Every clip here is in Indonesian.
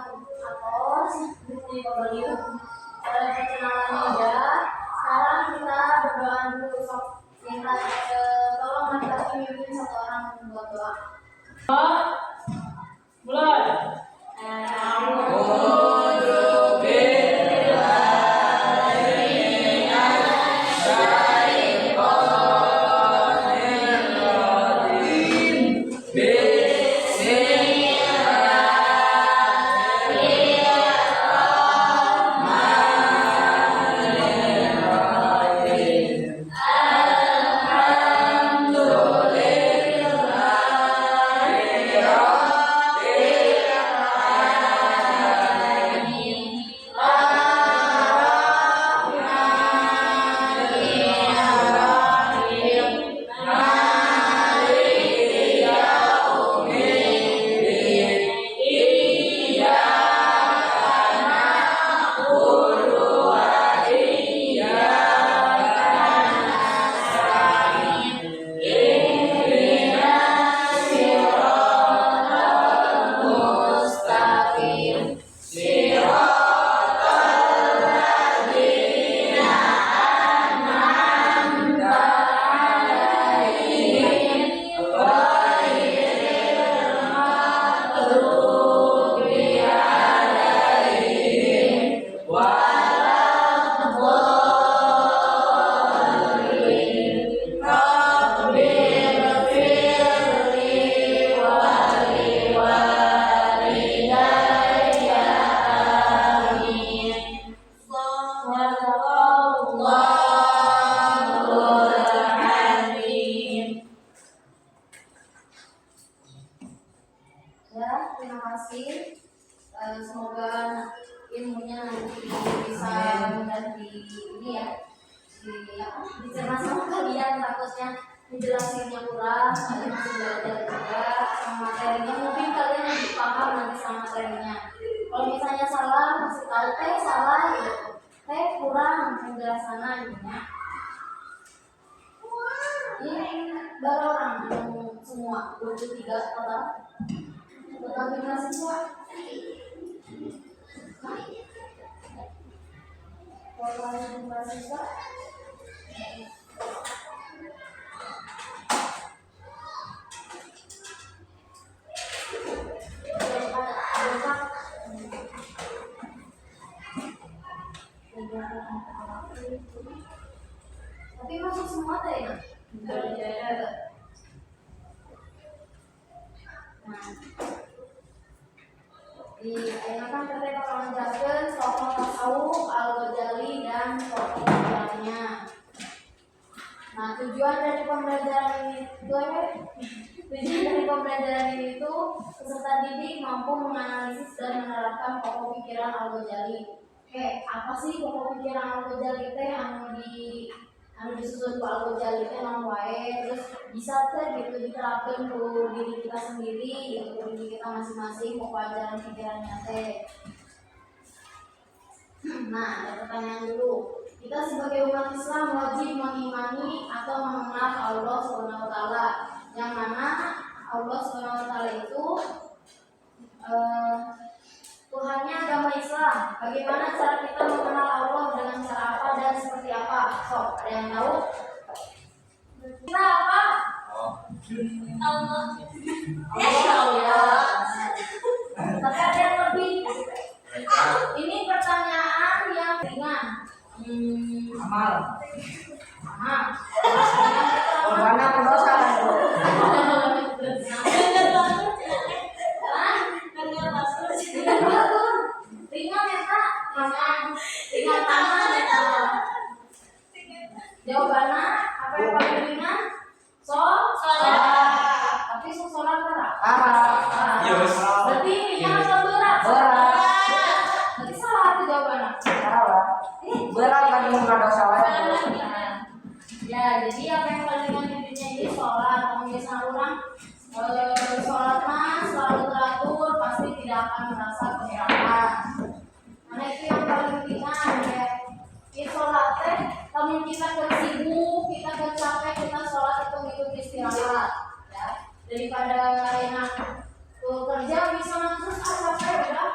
atos di pembelian perkenalan juga. Sekarang kita berdoa dulu. Sok minta tolong laki-laki mimpin satu orang membuat doa. Mulai. Ya, terima kasih. Semoga ilmunya nanti bisa menjadi ini ya, dicerna sama kalian. Takutnya menjelaskannya kurang, kalian masih belajar juga sama materinya. Mungkin kalian lebih paham nanti sama materinya. Kalau misalnya salah, masih tahu salah gitu, kurang penjelasannya gitu ya. Ini baru orang semua 23 total. Total mahasiswa. Total mahasiswa. Tapi masuk semua teh ya? Nah, di ayat kita akan menjelaskan tokoh tasawuf, Al-Ghazali dan tokoh lainnya. Nah, tujuan dari pembelajaran ini itu peserta didik mampu menganalisis dan menerapkan pokok pikiran Al-Ghazali. Oke, apa sih pokok pikiran Al-Ghazali teh anu disusun ku Al-Ghazali teh naon wae, terus bisa teh gitu diterapkan ke diri kita sendiri, gitu ke diri kita masing-masing pokok ajaran pikirannya teh. Nah, ada pertanyaan dulu. Kita sebagai umat Islam wajib mengimani atau mengenal Allah Subhanahu wa taala. Yang mana Allah Subhanahu wa taala itu Tuhannya agama Islam. Bagaimana cara kita mengenal Allah, dengan cara apa dan seperti apa? Sok, ada yang tahu? Kita apa? Allah. Allah. Tapi ada yang lebih. Ini pertanyaan yang ringan. Amal. Mana pendosa? Ringan ya Kak? Ringan tangan ya. Jawabannya apa yang paling ringan? Sholat. Tapi sholat berat. Berarti ringan atau berat? Berarti salah itu jawabannya. Berat bagi muka dosa lain. Ya, jadi apa yang paling ringan intinya ini sholat. Kalau biasa orang sholat mah selalu teratur, pasti tidak akan merasa keberatan. Karena itu yang paling ringan ya. Di sholat teh, kalau kita sibuk, kita capek, kita sholat itu istirahat. Ya, daripada enak kerja bisa terus capek udah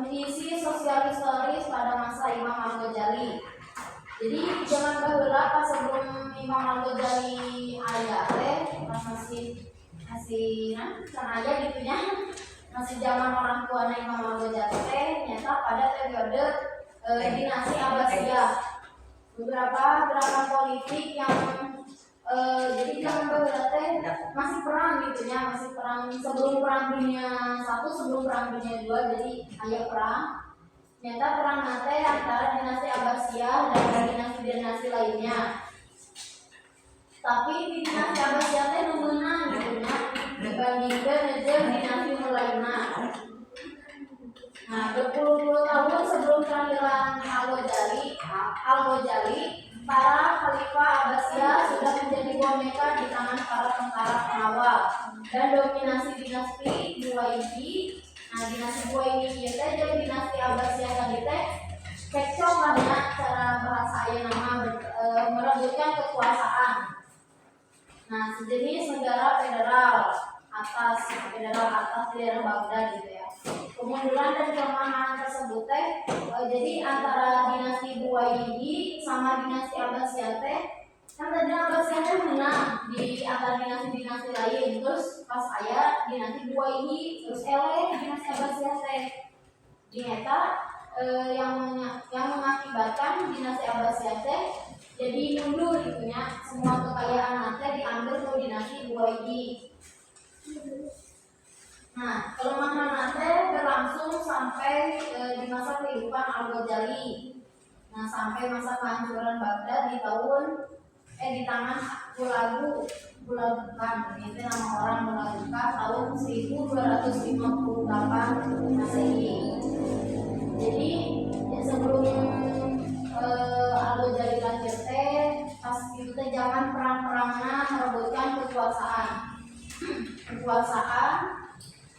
mengisi sosial historis pada masa Imam Al-Ghazali. Jadi zaman baheula pas sebelum Imam Al-Ghazali aya teh pas masih kan aja gitunya masih zaman orang tua Imam Al-Ghazali teh nyata pada periode dinasti Abbasiyah. Beberapa gerakan politik yang jadi zaman baheula teh masih perang gitunya, masih perang sebelum perang dunia 1, sebelum perang dunia 2, jadi aya perang. Nyata perang nate antara dinasti Abbasiyah dan dinasti-dinasti lainnya. Tapi di dinasti Abbasiyah teh nu meunang gitunya dibandingkeun jeung dinasti nu lainna. Nah, berpuluh-puluh tahun sebelum kelahiran Al-Ghazali, para khalifah Abbasiyah sudah menjadi boneka di tangan para tentara pengawal dan dominasi dinasti Buwaidi. Nah, dinasti Buwaidi ieu teh jeung dinasti Abbasiyah tadi teh cekcok banyak cara bahasa aya nama merebutkan kekuasaan. Nah, sejenis negara federal atas di daerah Baghdad gitu ya. Kemunduran dan kelemahan tersebut teh jadi antara dinasti Buwaidi sama dinasti Abbasiyah teh kan tadi Abbasiyah teh menang di antara dinasti lain, terus pas aya dinasti Buwaidi terus dinasti Abbasiyah teh dieta yang mengakibatkan dinasti Abbasiyah teh jadi mundur gitunya, semua kekayaan teh diambil ke dinasti Buwaidi. Nah, kelemahan teh berlangsung sampai di masa kehidupan Al-Ghazali. Nah, sampai masa kehancuran Baghdad di tangan Hulagu itu nama orang Hulagukan tahun 1258 Masehi. Jadi sebelum Al-Ghazali lahir teh pas itu teh zaman perang-perangna merebutkan kekuasaan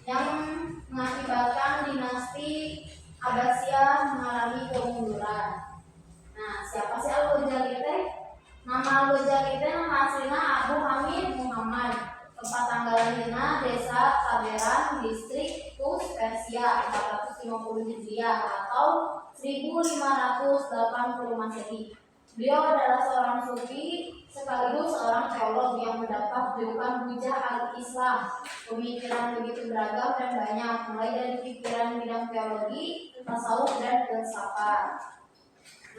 yang mengakibatkan dinasti Abbasiyah mengalami kemunduran. Nah, siapa sih Al-Ghazali teh? Nama Al-Ghazali teh nama aslinya Abu Hamid Muhammad. Tempat tanggal lahirna Desa Taberan, Distrik Tus, Persia 450 Hijriah atau 1580 Masehi. Beliau adalah seorang sufi sekaligus seorang teolog yang mendapat julukan Hujah al-Islam. Pemikiran begitu beragam dan banyak, mulai dari pikiran bidang teologi, tasawuf dan filsafat.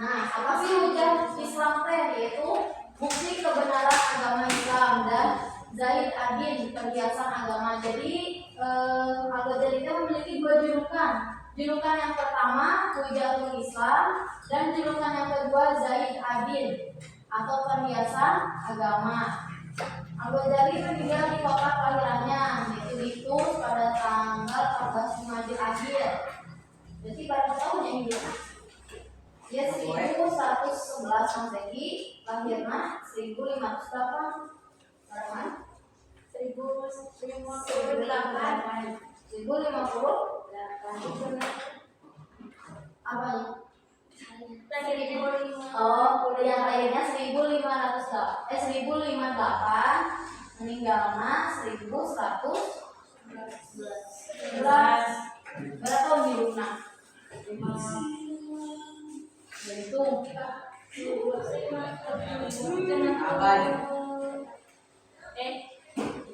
Nah, apa sih Hujah Islam teh? Yaitu bukti kebenaran agama Islam dan Zaid Adin, perhiasan agama. Jadi Al-Ghazali itu memiliki 2 julukan. Julukan yang pertama Hujatul Islam dan julukan yang kedua Zaid Adin atau perhiasan agama. Al-Ghazali meninggal di kota kelahirannya yaitu di Tus pada tanggal 14 Jumadil Akhir. Jadi pada tahun yang ini dia 1111 Masehi, lahirnya 1508. Berapa? 1058. Apa nih? Yang lainnya 1058, meninggalnya 1111. Berapa tahun hidupnya? Itu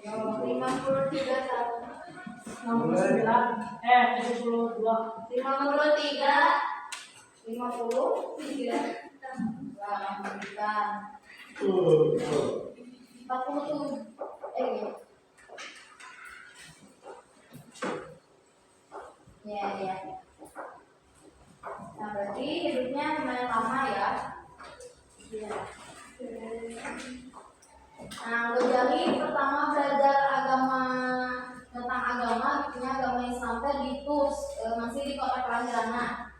53 tahun. 72. 53. Wah, bukan. 47. Ya. Nah, berarti hidupnya lumayan lama ya. Iya. Nah, Ghazali pertama belajar tentang agama Islam di Tus, masih di kota kelahirannya.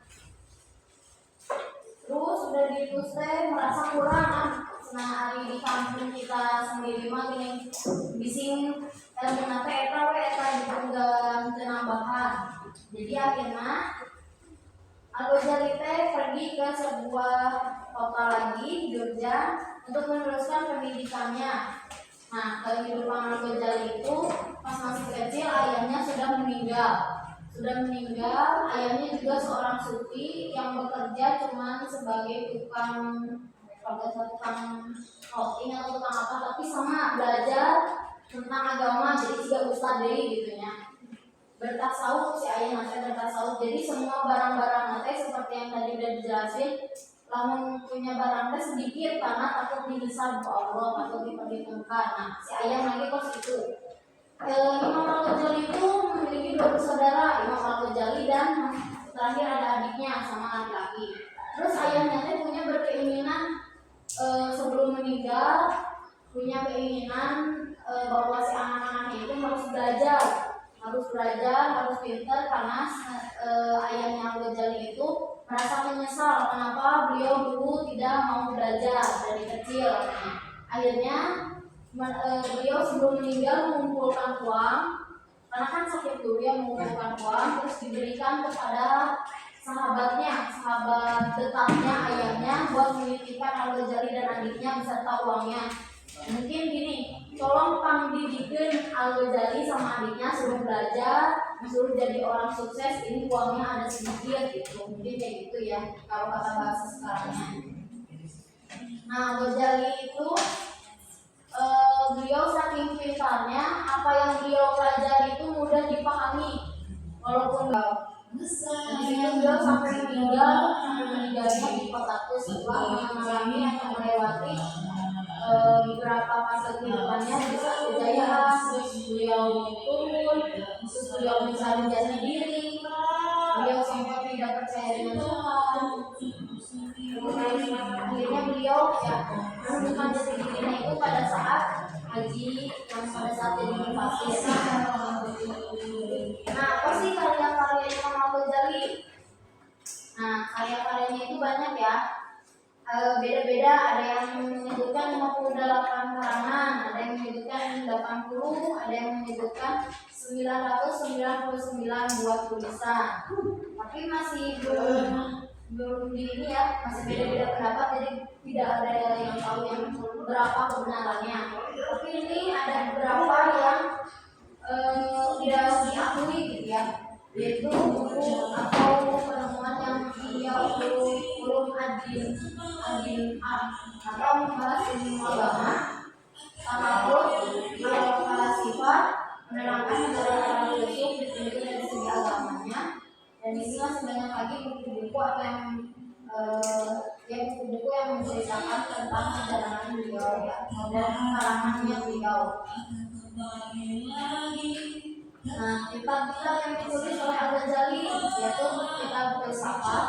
Terus sudah di Tus merasa kurang hari di kampung kita sendiri mah gini bising menate eta ditunggang tenambahan. Jadi akhirnya Al-Ghazali pergi ke sebuah kota lagi, Jogja, untuk meneruskan pendidikannya. Nah, kehidupan Al-Ghazali itu pas masih kecil ayahnya sudah meninggal. sudah meninggal. Ayahnya juga seorang sufi yang bekerja cuman sebagai tukang routing atau tukang apa, tapi sama belajar tentang agama, jadi juga ustadz gitu ya. Bertasawuf si ayah nanti bertasawuf, jadi semua barang-barang nanti seperti yang tadi udah dijelasin, lamun punya barang teh sedikit karena takut dihisab ke Allah, takut diperhitungkan. Nah si ayah lagi kos itu. Imam Al-Ghazali itu memiliki dua bersaudara, Imam Al-Ghazali dan terakhir ada adiknya sama laki-laki. Terus ayahnya teh punya berkeinginan sebelum meninggal, punya keinginan bahwa si anak-anaknya itu harus belajar, harus pintar, karena ayahnya Al-Ghazali itu merasa menyesal kenapa beliau dulu tidak mau belajar dari kecil. Akhirnya beliau sebelum meninggal mengumpulkan uang, karena kan sakit dulu ya, mengumpulkan uang terus diberikan kepada sahabat dekatnya ayahnya buat menitipkan Al-Ghazali dan adiknya beserta uangnya. Mungkin gini, tolong didikin Al-Ghazali sama adiknya, suruh belajar, suruh jadi orang sukses, ini uangnya ada sedikit gitu, mungkin kayak gitu ya kalau kata bahasa sekarangnya. Nah Al-Ghazali itu beliau saking pintarnya, apa yang beliau pelajari itu mudah dipahami walaupun beliau sampai meninggalnya di kota setelah mengalami atau melewati beberapa fase kehidupannya, bisa kejayaan, terus beliau turun, terus beliau mencari jati diri, beliau sempat tidak percaya dengan Tuhan. Akhirnya beliau menemukan jati dirinya itu pada saat haji, yang pada saat jadi mufasir. Nah, apa sih karya-karya Imam Al-Ghazali? Nah, karya-karyanya itu banyak ya. Beda-beda, ada yang menyebutkan 58 karangan, ada yang menyebutkan 80, ada yang menyebutkan 999 buat tulisan. Tapi masih belum di ini ya, masih beda-beda pendapat, jadi tidak ada yang tahu yang berapa kebenarannya. Tapi ini ada beberapa yang tidak diakui gitu ya, yaitu buku atau penemuan yang ulum adin atau membahas ilmu agama, takabur, sifat, menerangkan negara filsuf ditunjuk dari segi agamanya. Dan ini masih banyak lagi buku-buku atau yang buku-buku yang menceritakan tentang perjalanan beliau ya, dan karangannya beliau. Nah, kitab-kitab yang ditulis oleh Al-Ghazali yaitu kitab filsafat,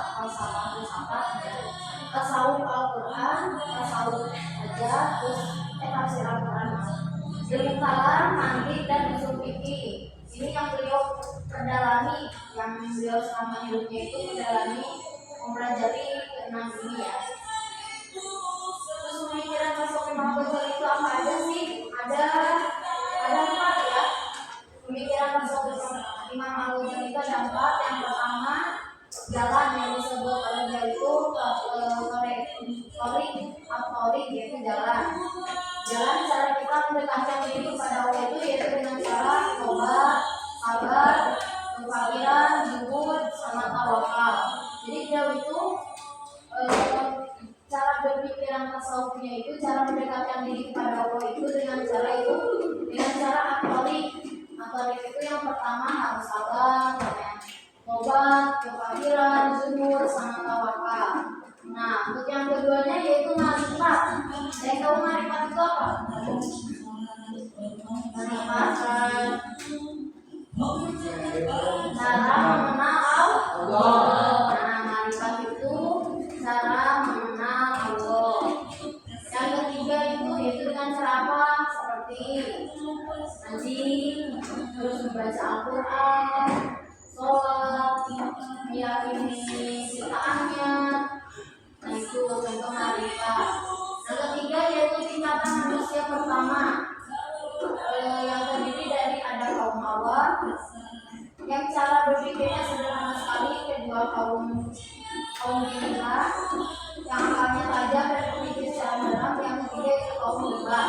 tasawuf Al-Quran, tasawuf aja, terus tafsir Al-Quran, ilmu kalam, mantik dan usul fikih. Ini yang beliau perdalami, yang beliau selama hidupnya itu mendalami, mempelajari keenam ini ya. Terus pemikiran masuk Imam Ghazali itu apa aja sih? Ada 4 ya. Pemikiran masuk Imam Al-Ghazali itu ada 4. Yang pertama, jalan yang disebut oleh dia itu Torik, yaitu jalan. Cara kita mendekatkan diri kepada Allah itu yaitu dengan cara tobat, sabar, kesabaran, zuhud, sama tawakal. Jadi dia itu cara berpikiran tasawufnya itu, cara mendekatkan diri kepada Allah itu dengan cara atorik. Atorik itu yang pertama harus sabar, tobat, kesabaran, zuhud, sama tawakal. Nah, untuk yang keduanya yaitu marifat. Saya tahu marifat itu apa? Marifat cara mengenal Allah. Nah, marifat itu cara mengenal Allah. Yang ketiga itu yaitu dengan cara apa? Seperti ngaji, terus membaca Al-Quran, sholat, meyakini ciptaannya. Nah, itu contoh marifat. Yang ketiga yaitu tingkatan manusia pertama, yang terdiri dari ada kaum Hawa yang cara berpikirnya sederhana sekali, kedua kaum Bina yang akalnya tajam dan berpikir secara mendalam, yang ketiga itu kaum Bina.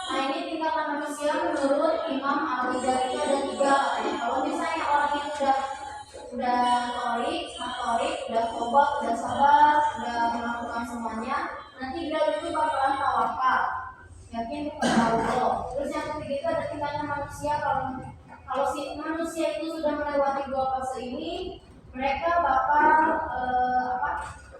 Nah, ini tingkatan manusia menurut Imam Al-Ghazali itu ada 3 katanya. Kalau misalnya orang yang sudah udah motorik, udah tobat, udah sabar, udah melakukan semuanya, nanti dia itu bakalan tawakal, yakin kepada Allah. Terus yang ketiga itu ada tingkahnya manusia. Kalau si manusia itu sudah melewati dua fase ini, mereka bakal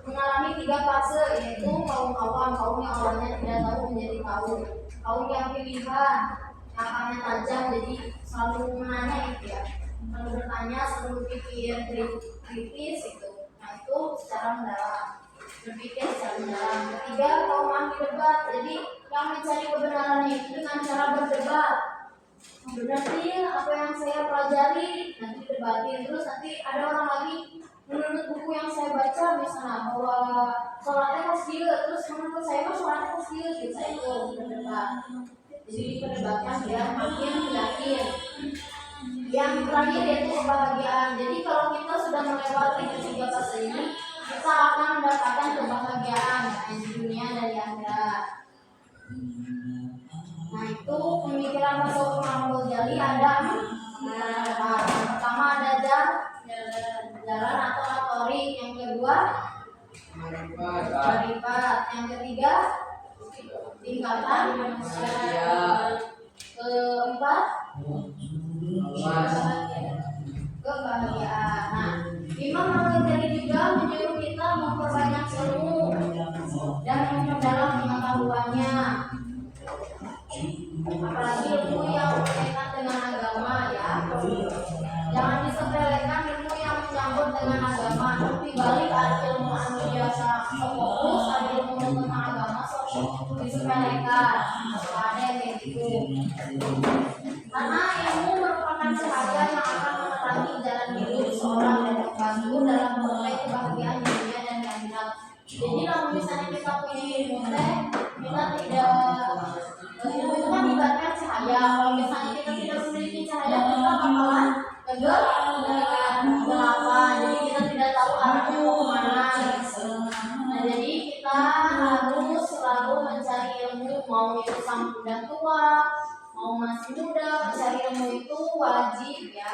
mengalami tiga fase, yaitu kaum awam, kaum yang awalnya tidak tahu menjadi tahu, kaum yang pilihan, akalnya tajam, jadi selalu menanya itu ya, selalu bertanya, selalu berpikir kritis itu. Nah itu secara mendalam, berpikir secara mendalam. Ketiga, kaum ahli debat, jadi yang mencari kebenaran itu dengan cara berdebat. Berarti apa yang saya pelajari nanti debatin, terus nanti ada orang lagi menurut buku yang saya baca misalnya bahwa sholatnya pas dia, terus menurut saya sholatnya pas dia, saya itu berdebat. Jadi diperdebatkan biar makin yakin. Yang terakhir yaitu kebahagiaan. Jadi kalau kita sudah melewati ketiga fase ini, kita akan mendapatkan kebahagiaan di dunia dan di akhirat. Nah itu pemikiran Masuk Imam Ghazali ada yang pertama ada jalan atau motorik, yang kedua marifat, yang ketiga tingkatan manusia, keempat kebahagiaan. Nah, Imam Al-Ghazali juga menyuruh kita memperbanyak ilmu dan memperdalam pengetahuannya, apalagi ilmu yang berkaitan dengan agama ya. Jangan disepelekan ilmu yang menyangkut dengan agama. Tapi balik ada ilmu anu biasa fokus, ada ilmu tentang agama disepelekan. Ada yang kayak gitu. Karena ilmu merupakan cahaya yang akan menerangi jalan hidup seorang dan membantu dalam meraih kebahagiaan di dunia dan di akhirat. Jadi kalau misalnya kita punya ilmu kita tidak, ilmu itu kan ibaratnya cahaya. Kalau misalnya kita tidak memiliki cahaya, kita bakalan kegelapan. Jadi kita tidak tahu arahnya mau kemana. Nah jadi kita harus selalu mencari ilmu, mau itu udah tua, mau masih muda, mencari ilmu itu wajib ya.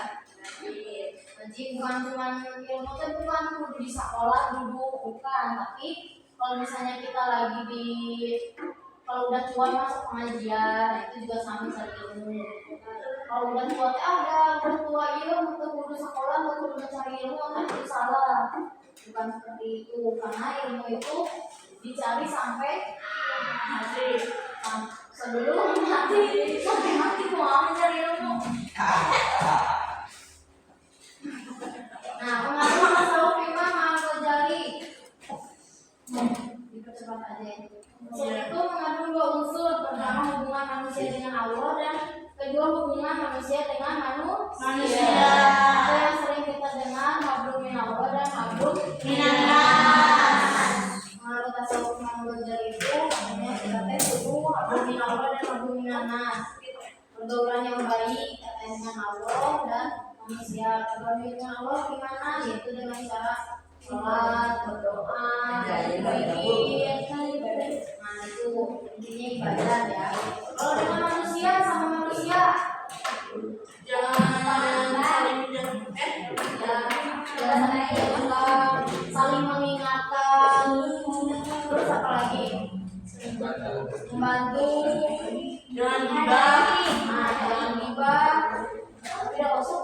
Wajib, bukan cuma ilmu itu bukan kudu di sekolah duduk, bukan. Tapi kalau misalnya kita lagi kalau udah tua masuk pengajian, itu juga sama cari ilmu. Kalau udah tua udah tua untuk kudu sekolah, untuk kudu mencari ilmu, kan itu salah. Bukan seperti itu, karena ilmu itu dicari sampai mati. Sebelum mati, sampai mati mau mencari ilmu. Nah, pengaruh tasawuf Imam Al-Ghazali. Dipercepat aja. Unsur itu mengandung dua unsur. Pertama hubungan manusia dengan Allah, dan kedua hubungan manusia dengan manusia. Apa yang sering kita dengar, mabrur min Allah dan mabrur minan nas. Menurut tasawuf Imam Ghazali itu artinya kita kudu mabrur min Allah dan mabrur minan nas. Pergaulan yang baik katanya dengan Allah dan manusia. Pergaulan dengan Allah gimana? Yaitu dengan cara sholat, berdoa, berzikir. Nah itu intinya ibadah ya. Kalau dengan manusia sama manusia jangan saling mengingatkan. Terus apa lagi? Membantu, jangan gibah. Nah jangan gibah. Tidak usah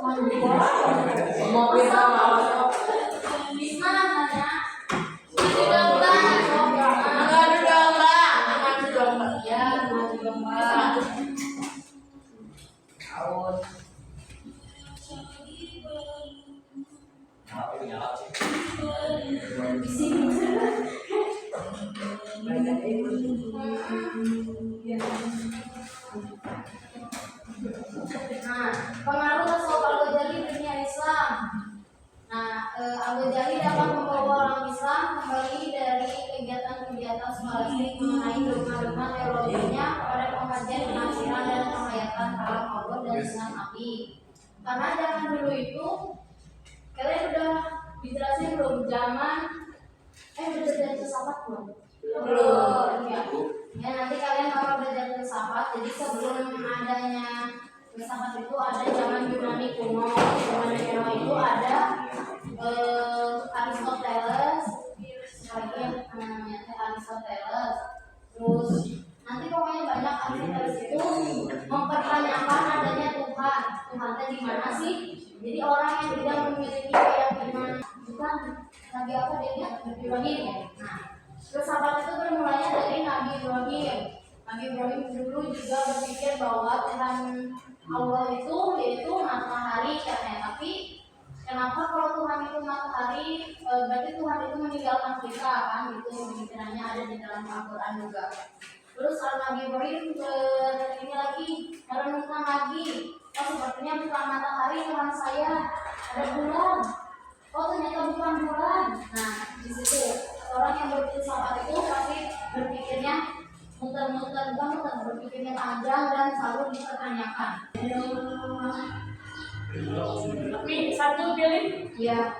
Nah, pengaruh tasawuf Al-Ghazali di dunia Islam. Nah, Al-Ghazali dapat membawa orang Islam kembali dari kegiatan-kegiatan skolastik mengenai dogma-dogma teologinya pada pengkajian penafsiran dan penghayatan kalam Allah dan sinar api. Karena zaman dulu itu, kalian udah dijelasin belum zaman belajar filsafat belum? Belum. Ya nanti kalian bakal belajar filsafat. Jadi sebelum adanya filsafat itu ada zaman Yunani kuno. Zaman Yunani itu ada Nah, filsafat itu bermulanya dari Nabi Ibrahim. Nabi Ibrahim dulu juga berpikir bahwa Tuhan Allah itu yaitu matahari katanya. Tapi kenapa kalau Tuhan itu matahari, berarti Tuhan itu meninggalkan kita kan? Itu pemikirannya ada di dalam Al-Quran juga. Terus Nabi Ibrahim ini lagi merenungkan lagi, oh sepertinya bukan matahari Tuhan saya, ada bulan. Oh ternyata bukan bulan. Nah di situ orang yang berfilsafat itu pasti berpikirnya muter-muter, berpikirnya panjang dan selalu dipertanyakan. Tapi satu pilih. Ya.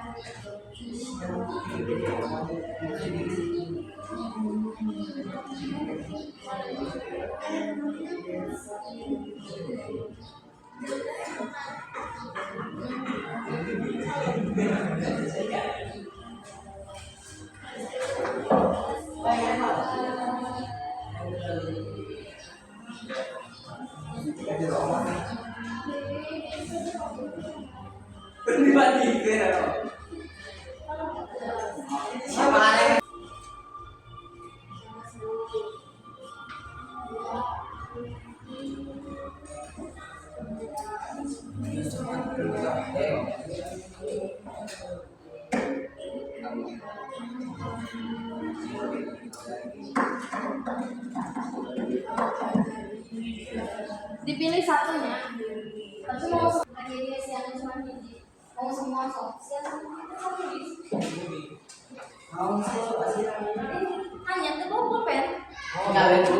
Dipilih satunya. Tapi mau jadi siapa cuma biji. Mau semua sok. Siapa satu biji. Hanya itu mau pulpen. Enggak itu.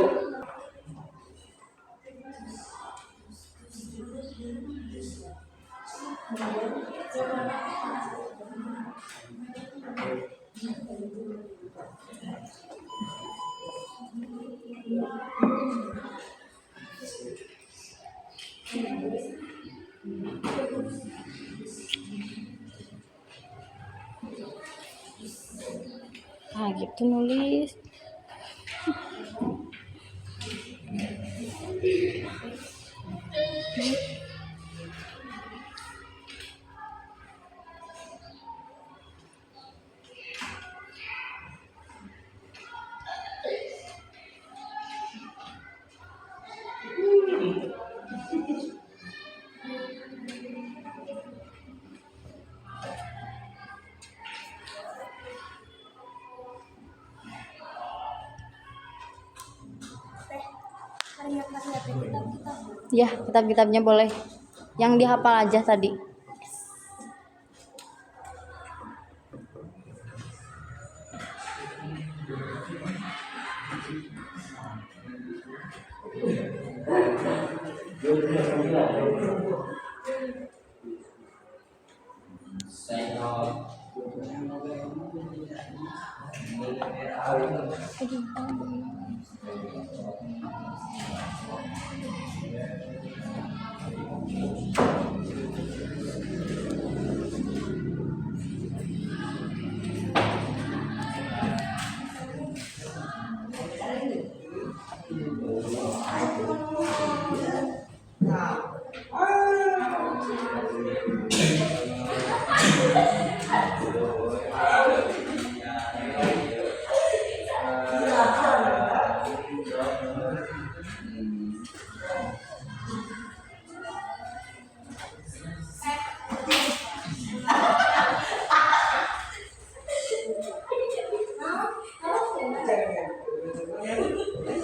Nah gitu nulis. Ya, kitab-kitabnya boleh. Yang dihafal aja tadi.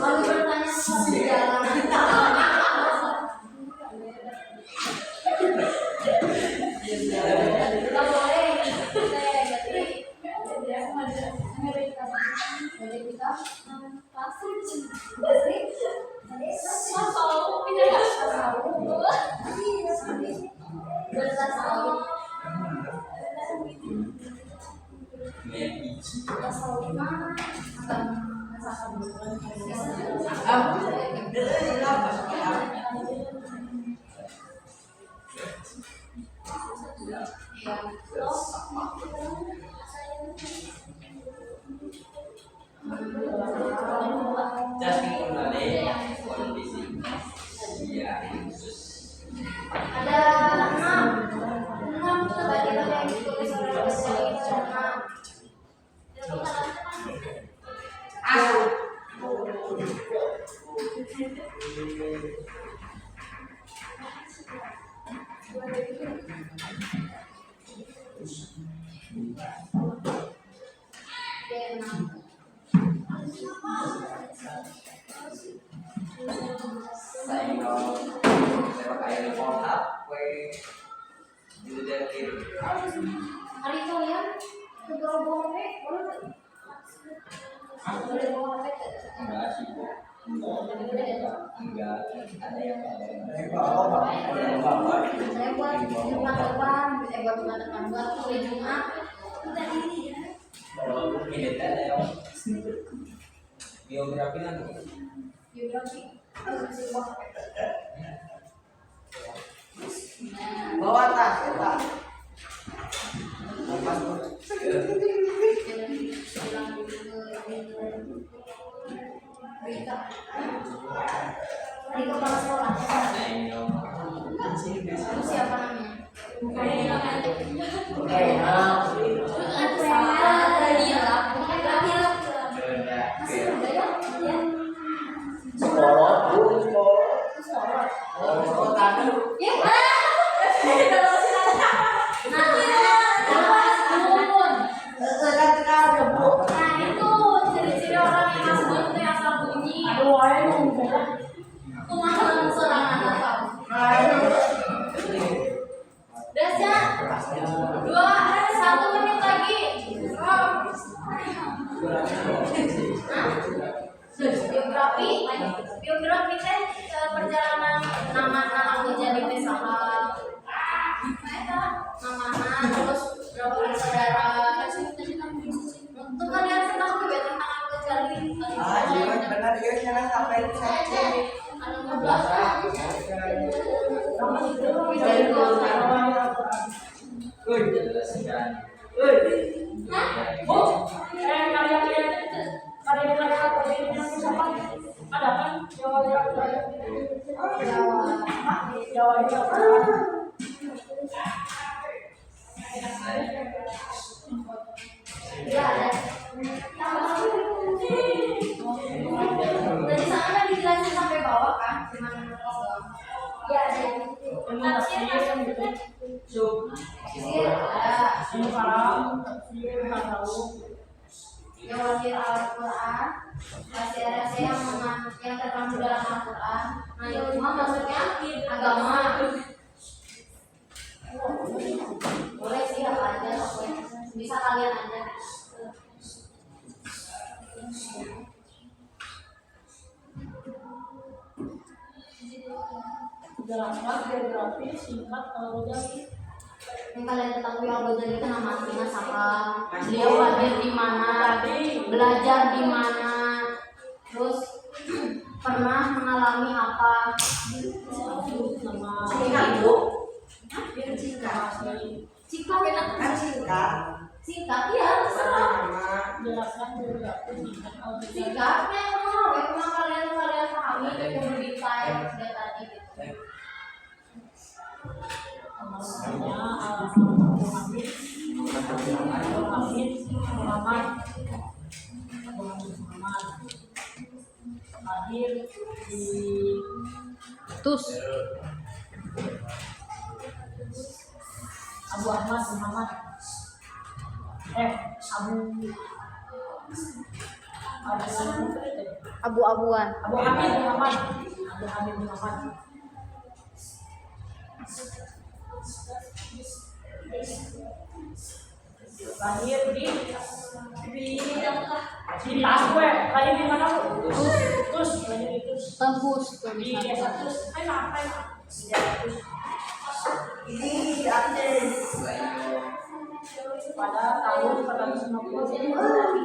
Lalu bertanya soal sejarah. Tidak boleh. Ada enam tadi yang ditulis oleh Mas Syahid. Hari kalian kegerobong boleh bawa HP Enggak sih, Bu. Enggak, ada yang saya buat Jumat depan, saya buat Jumat depan buat hari Jumat. Udah ini ya. ini ada yang biografi kan. Biografi harus bisa bawa HP. Nah, Bawa tas, tas. berita dari kepala sekolah. Itu siapa namanya? Biografi teh perjalanan nama aku jadi pesaha. Nama terus berapa bersaudara. Untuk kalian tahu juga tentang aku jadi. Iya benar ya, jangan sampai saya. Tadi sana dijelasin sampai bawah kan, cuman ya ada yang tafsir yang wafir Al-Quran, rahasia-rahasia yang terkandung dalam Al-Quran. Nah itu semua maksudnya agama. Boleh sih apa aja, bisa kalian aja. Jelaskan biografi singkat Al-Ghazali. Yang kalian ketahui Al-Ghazali itu nama aslinya siapa? Beliau lahir di mana? Belajar di mana? Terus pernah mengalami apa? Nama Singkat Kan singkat. singkat ya terserah. jelaskan biografi singkat Al-Ghazali. Singkatnya memang kalian pahami yang detail sudah tadi gitu. Namanya Al-Hamid Muhammad lahir di Tus. Abu Ahmad Muhammad Abu-abuan. Abu Hamid Muhammad lahir di Taswe, lahir di mana Bu? Tus, lahir di Tus. Tembus Di desa Tus. Ayo. Ini Aceh. Pada tahun 450. Ini udah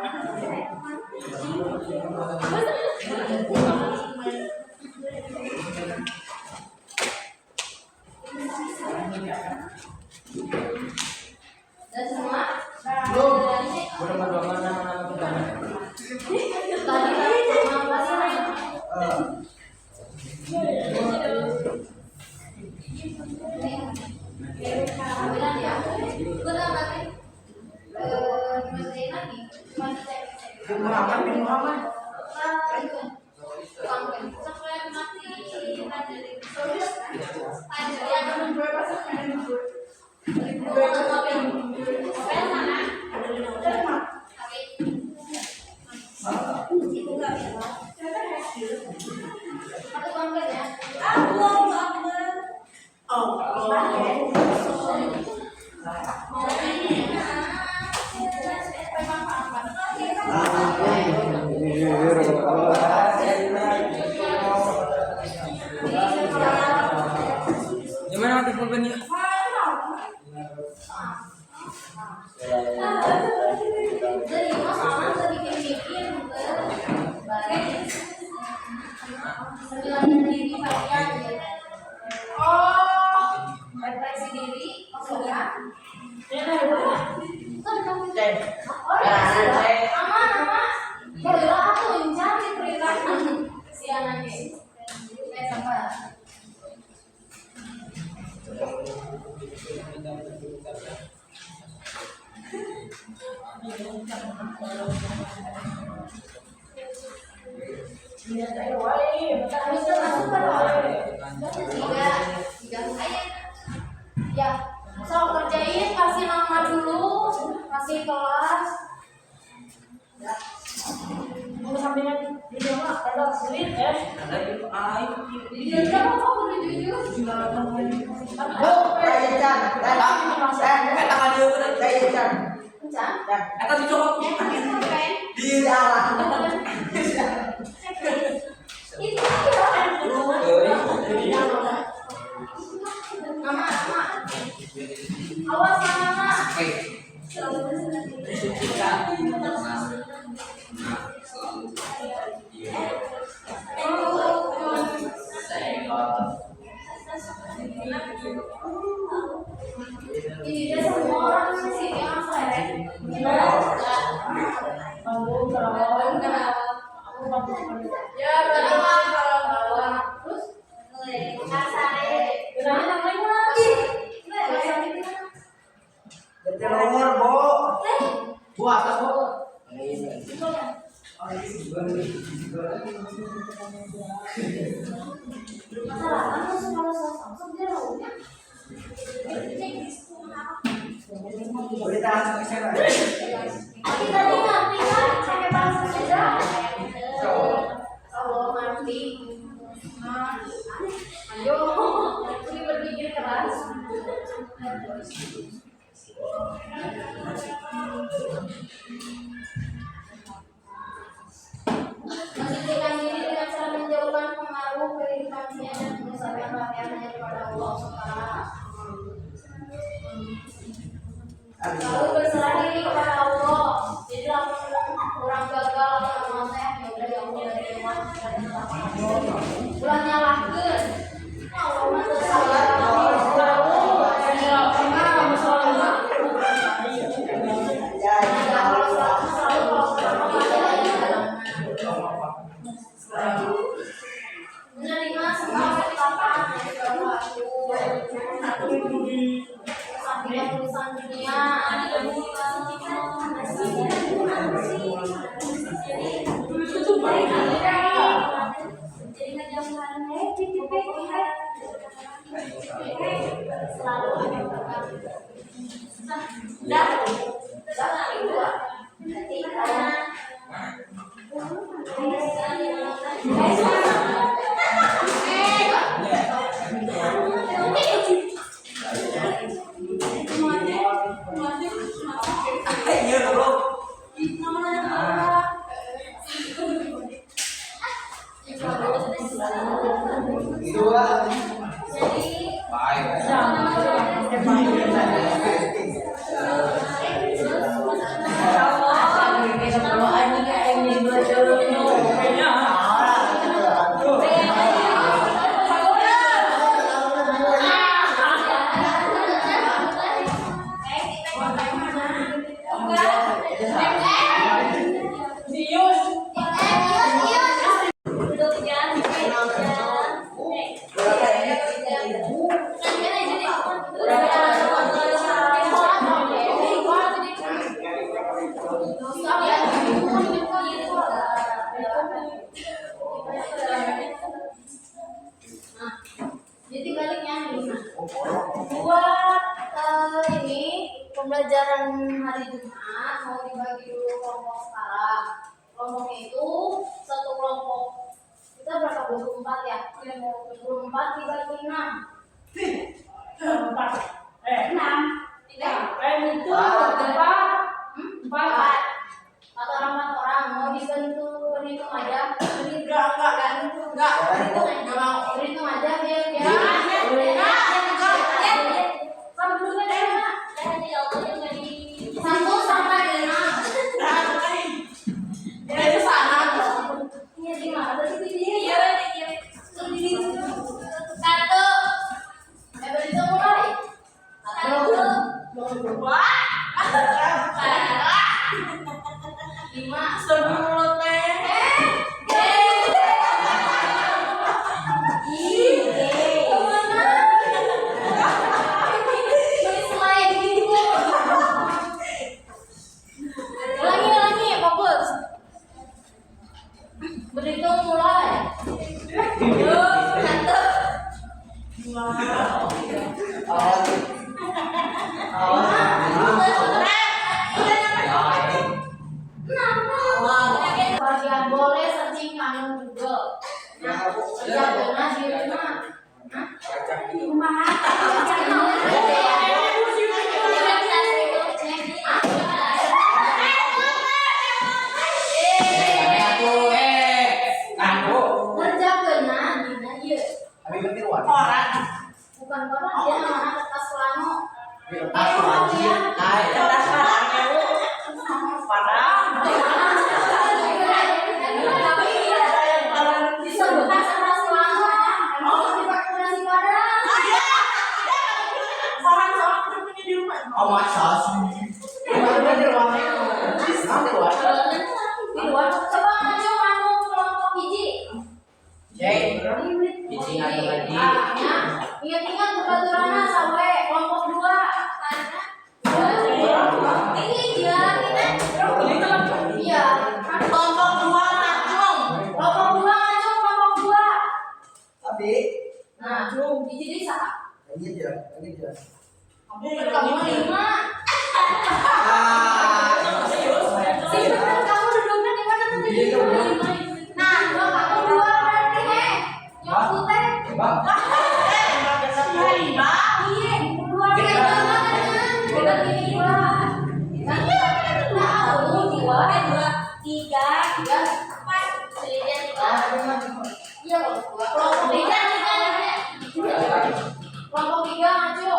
Dan semua Belum. Udah berdoa nama kita. tadi sama pasangan. Bilang ya, benar nanti dimasain lagi, cuma dicek. Muhammad bin Muhammad. Sampai mati ada di ada yang Gimana mati pulpennya? jadi masalah tadi bikin balik sembilan diri bagian refleksi diri maksudnya aman barulah aku yang cari perilaku si anaknya sama bisa masuk ke tiga ayat ya so kerjain kasih nama dulu kasih kelas Mau sampingan di rumah ada sulit ya. Ada di air. dia siapa kok boleh jujur Tangan dia udah. kencang Eta dicokot. Di arah. itu mama awas mama ini dia semua orang sih yang seret ya berapa kalau bawa terus kasare berapa lagi Telur, Bu. Bu atas bu. masalah kan kalau langsung dia lauknya Boleh tahan ke sana. tapi tadi ngerti kan pakai bahasa saja kalau ngerti ayo ini berpikir keras mensucikan diri dengan cara menjauhkan pengaruh kehidupannya dan mengesahkan rakyatnya kepada Allah Subhanahu. Lalu berserah diri kepada Allah. Jadilah Sius. Jadi baliknya buat ini pembelajaran hari Jumat mau dibagi dulu kelompok sekarang. Kelompoknya itu satu kelompok kita berapa 24 ya? 24 dibagi 6. 4. 6. 3. Itu 4. 4. Atau 4 orang mau dibantu berhitung aja. Enggak. Berhitung aja biar satu sampai 6. Iya di mana tadi dia? Satu. Berhitung mulai. Satu. 5. Berhitung mulai. 1. Bagian boleh searching kanan Google. Iya benar di rumah. Kerja benar dina ieu. Bukan koran dia namanya kertas plano. Disebutkan kertas plano. Mau dipakai nasi padang. Di luar coba ngaco anu kelompok hiji. Ingat peraturannya sampai kelompok 2. Ini dia iya. Kelompok 2 ngacung, kelompok 2. Nah, hiji di saha? Kamu 5. Kamu duduknya di mana tadi? Nah, kamu 2 berarti yang putih. Kelompok 3 ngaco.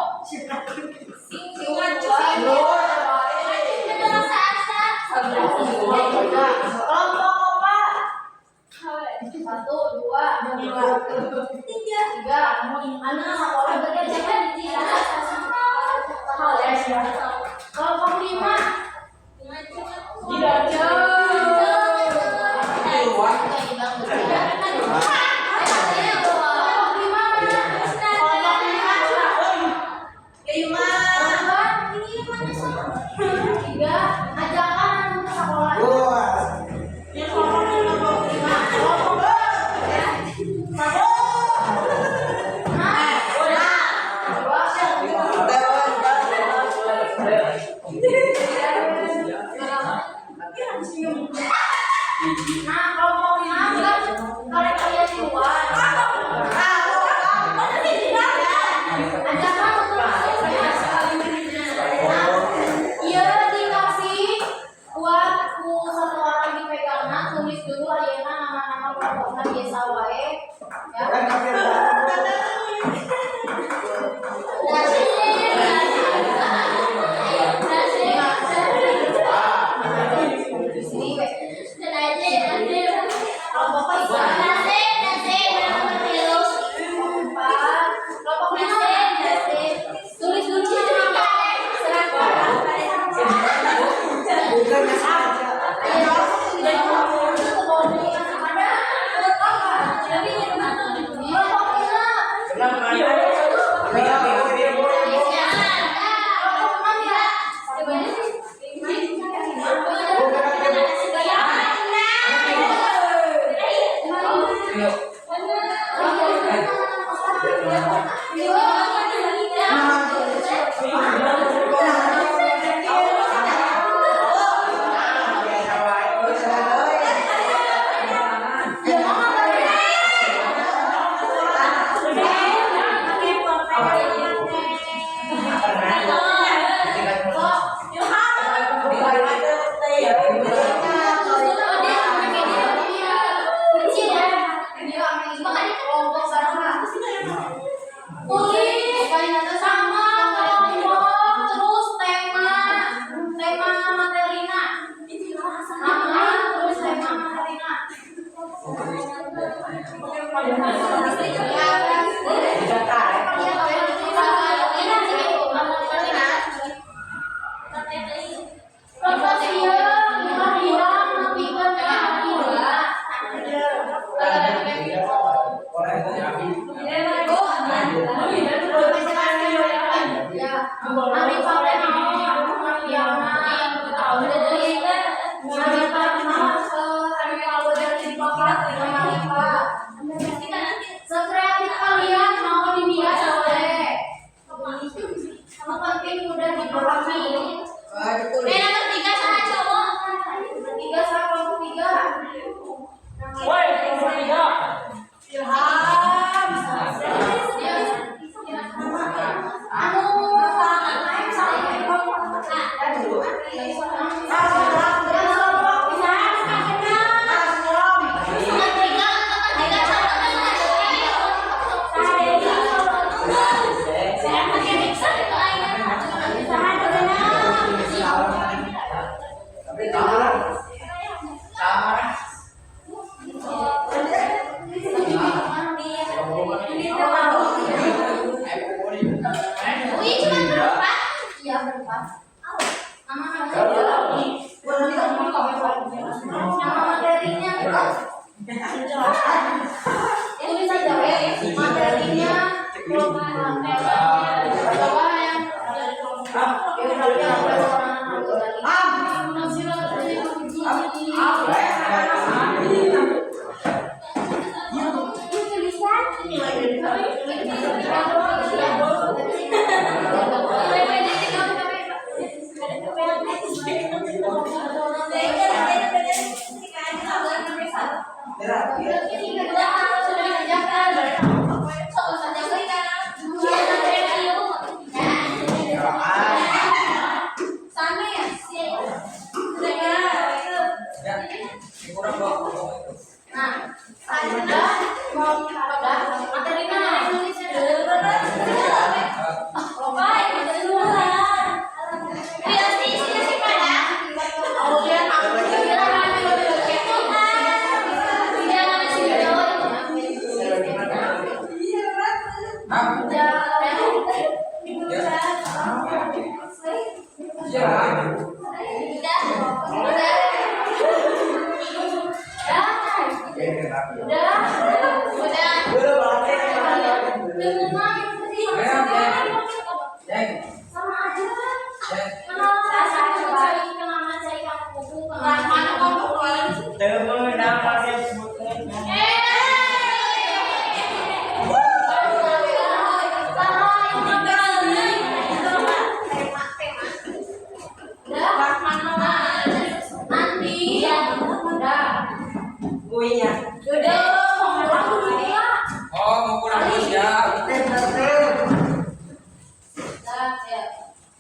Kelompok 5 Ada Sekreatif kalian mau dibias boleh. Yang penting udah dipahami. Nomor 3 sama cowok. 3 sama kelompok 3. Woi, kelompok 3. Ilham.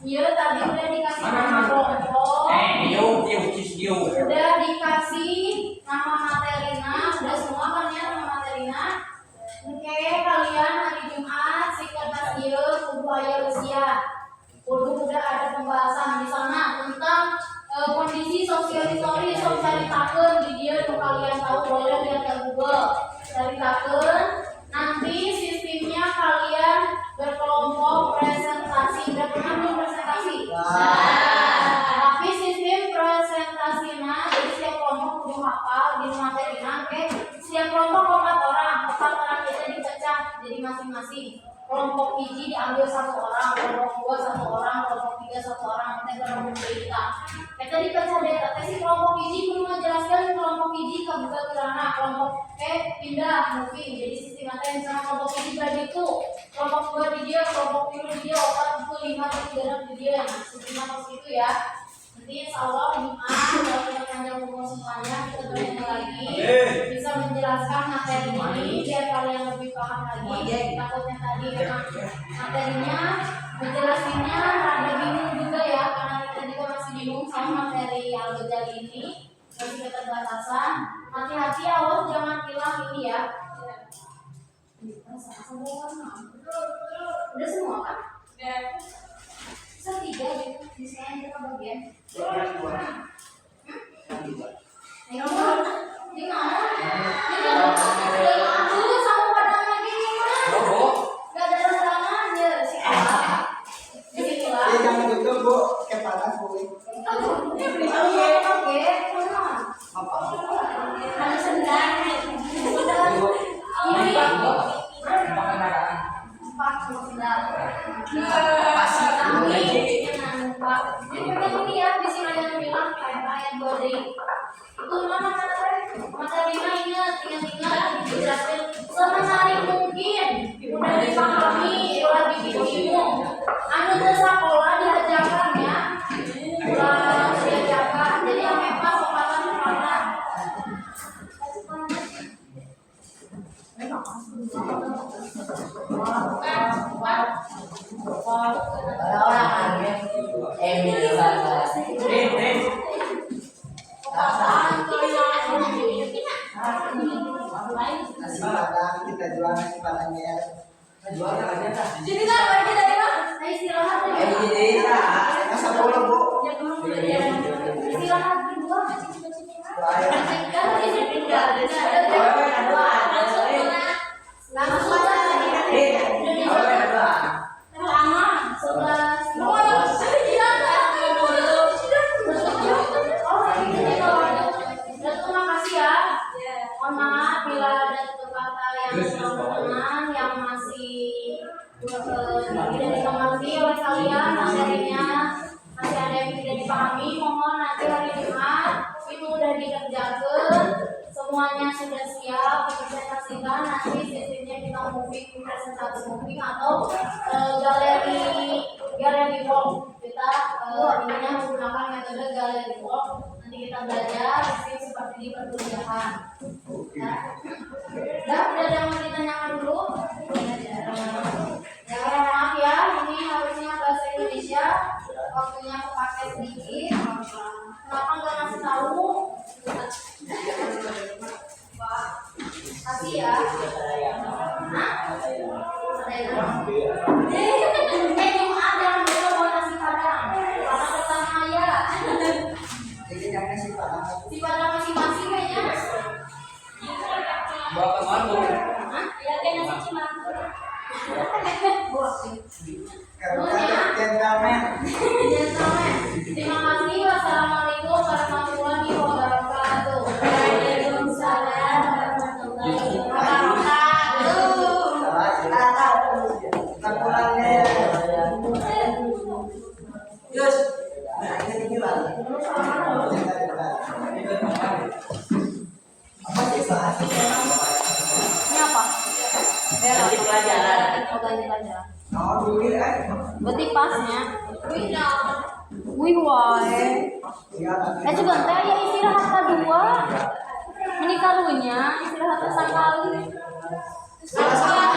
Iya, tadi udah dikasih nama kelompok. Udah dikasih nama materina, udah semua kan ya nama materina. Oke, kalian hari Jumat sikat tasir kudu aya usia. Kudu udah ada pembahasan di sana tentang kondisi sosial historis, caritakeun di dia tuh kalian tahu boleh lihat ke Google. Caritakeun. Nanti sistemnya kalian berkelompok presentasi. Udah pernah belum presentasi? Tapi sistem presentasinya jadi setiap kelompok kudu hafal di materina. Oke, setiap kelompok 4 orang. 4 orang kita dipecah jadi masing-masing. Kelompok hiji diambil 1 orang, kelompok 2 1 orang, kelompok 3 1 orang. Kita kelompok kita. Kita dipecah deh. Tapi si kelompok hiji kudu menjelaskan kelompok hiji kebuka kerana kelompok pindah mungkin jadi sistem materi misalnya kelompok hiji bagi itu kelompok 2 di dia, kelompok 3 di dia, 4 itu 5 itu 6 di dia. Nah, sistem seperti itu ya. Nanti insya Allah Jumat kalau kita panjang umur semuanya kita bertemu lagi bisa menjelaskan materi ini biar kalian lebih paham lagi. Takutnya tadi memang materinya menjelaskannya rada bingung juga ya karena kita juga masih bingung sama materi Al-Ghazali ini masih keterbatasan. Hati-hati awas jangan hilang ini ya. Udah semua kan? Setiga gitu, misalnya kita bagian. Di mana? Aduh, sama padang lagi nih mana? Gak ada undangan ya si di situ lah. Jangan gitu bu, kepala kulit. Aduh, ini beli oke, mana? Apa? Ada sendal. Ini. Empat sendal. Kami jangan lupa. Jadi ini ya, di sini yang bilang antibody. Itu materi ingat dijelasin semenarik mungkin udah dipahami oleh bibimu. Anu ke sekolah diajarkan ya, ulah diajarkan. Jadi yang pas sopan. Nasi padang, kita jual nasi padangnya. Jualnya aja dah. Jadi kan pergi dari mana? Saya istirahat aja. Masa bola bu? Istirahat berdua. Kan di sini enggak langsung aja. Pertama 11. Terima kasih ya. Mohon maaf bila ada kata yang kurang berkenan yang masih tidak dimengerti oleh kalian materinya, masih ada yang tidak dipahami. Mohon nanti hari Jumat itu udah dikerjakan, semuanya sudah siap dipresentasikan. Nanti sistemnya kita moving, presentasi moving atau galeri walk. Kita ininya menggunakan metode galeri walk. Nanti kita belajar sistem seperti di perkuliahan. Tidak ada yang mau ditanyakan dulu? Ya maaf ya, ini harusnya bahasa Indonesia, waktunya kepake sedikit. Kenapa nggak ngasih tahu? Pak, kasih ya. Hah? Jumat jangan lupa bawa nasi padang. Karena pertama ya. Jadi yang nasi padang. Si padang masing-masing kayaknya. Bawa ke mana, Bu? Hah? Ya kayak nasi cimangku. Karena gentleman. Terima kasih. Wassalamualaikum warahmatullahi wabarakatuh. Waalaikumsalam warahmatullahi wabarakatuh. Tak pulangnya. Yes. Nah, ini gimana? Apa sih bahasa? Ini apa? Ganti pelajaran. Oh, ganti pelajaran. Oh, dulu kan? Berarti pasnya. Wih, wae. Juga teh ya istirahat kedua. Ini karunya istirahat sekali. Salah